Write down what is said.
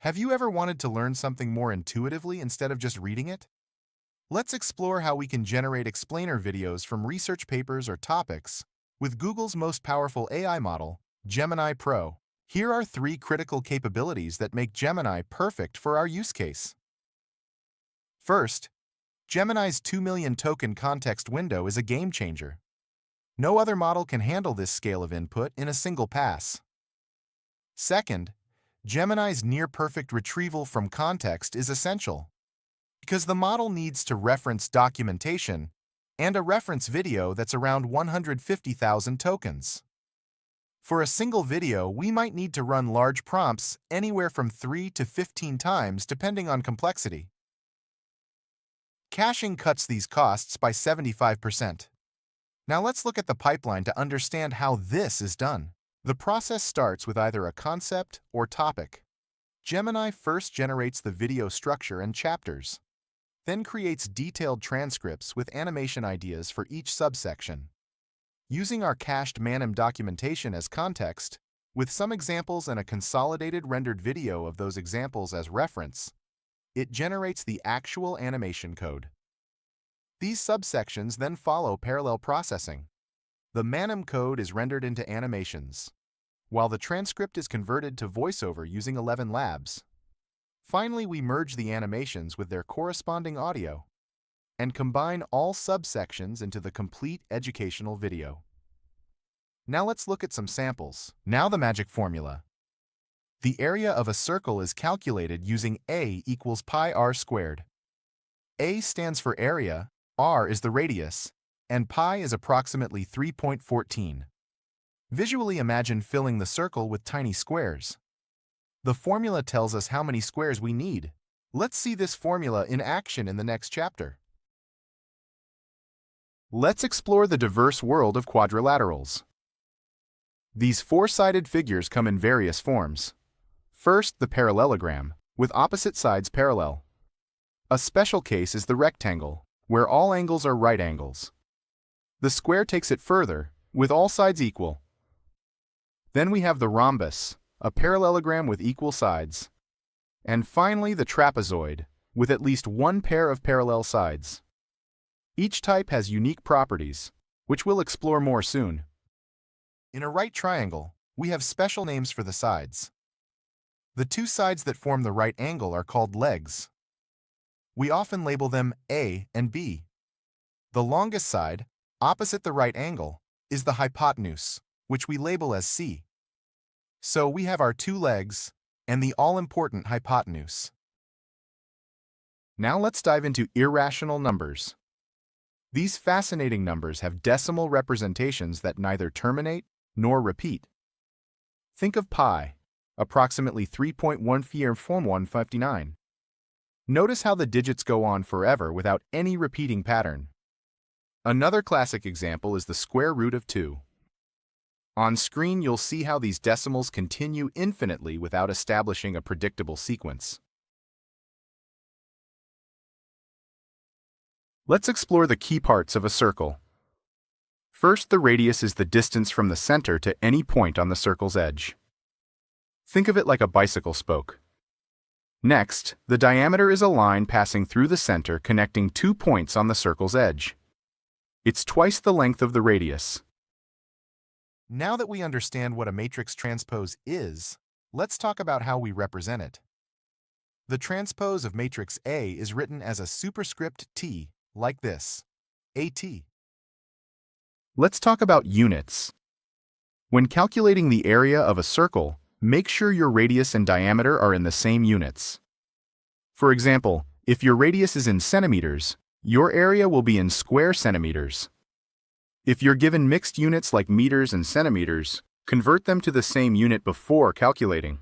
Have you ever wanted to learn something more intuitively instead of just reading it? Let's explore how we can generate explainer videos from research papers or topics with Google's most powerful AI model, Gemini Pro. Here are 3 critical capabilities that make Gemini perfect for our use case. First, Gemini's 2 million token context window is a game changer. No other model can handle this scale of input in a single pass. Second, Gemini's near-perfect retrieval from context is essential, because the model needs to reference documentation and a reference video that's around 150,000 tokens. For a single video, we might need to run large prompts anywhere from 3 to 15 times depending on complexity. Caching cuts these costs by 75%. Now let's look at the pipeline to understand how this is done. The process starts with either a concept or topic. Gemini first generates the video structure and chapters, then creates detailed transcripts with animation ideas for each subsection. Using our cached Manim documentation as context, with some examples and a consolidated rendered video of those examples as reference, it generates the actual animation code. These subsections then follow parallel processing. The Manim code is rendered into animations, while the transcript is converted to Voiceover using 11 labs. Finally, we merge the animations with their corresponding audio and combine all subsections into the complete educational video. Now let's look at some samples. Now the magic formula. The area of a circle is calculated using A equals pi r squared. A stands for area, r is the radius, and pi is approximately 3.14. Visually imagine filling the circle with tiny squares. The formula tells us how many squares we need. Let's see this formula in action in the next chapter. Let's explore the diverse world of quadrilaterals. These four-sided figures come in various forms. First, the parallelogram, with opposite sides parallel. A special case is the rectangle, where all angles are right angles. The square takes it further, with all sides equal. Then we have the rhombus, a parallelogram with equal sides. And finally, the trapezoid, with at least one pair of parallel sides. Each type has unique properties, which we'll explore more soon. In a right triangle, we have special names for the sides. The 2 sides that form the right angle are called legs. We often label them A and B. The longest side, opposite the right angle, is the hypotenuse, which we label as C. So we have our 2 legs and the all-important hypotenuse. Now let's dive into irrational numbers. These fascinating numbers have decimal representations that neither terminate nor repeat. Think of pi, approximately 3.144159. Notice how the digits go on forever without any repeating pattern. Another classic example is the square root of 2. On screen, you'll see how these decimals continue infinitely without establishing a predictable sequence. Let's explore the key parts of a circle. First, the radius is the distance from the center to any point on the circle's edge. Think of it like a bicycle spoke. Next, the diameter is a line passing through the center connecting 2 points on the circle's edge. It's twice the length of the radius. Now that we understand what a matrix transpose is, let's talk about how we represent it. The transpose of matrix A is written as a superscript T, like this, AT. Let's talk about units. When calculating the area of a circle, make sure your radius and diameter are in the same units. For example, if your radius is in centimeters, your area will be in square centimeters. If you're given mixed units like meters and centimeters, convert them to the same unit before calculating.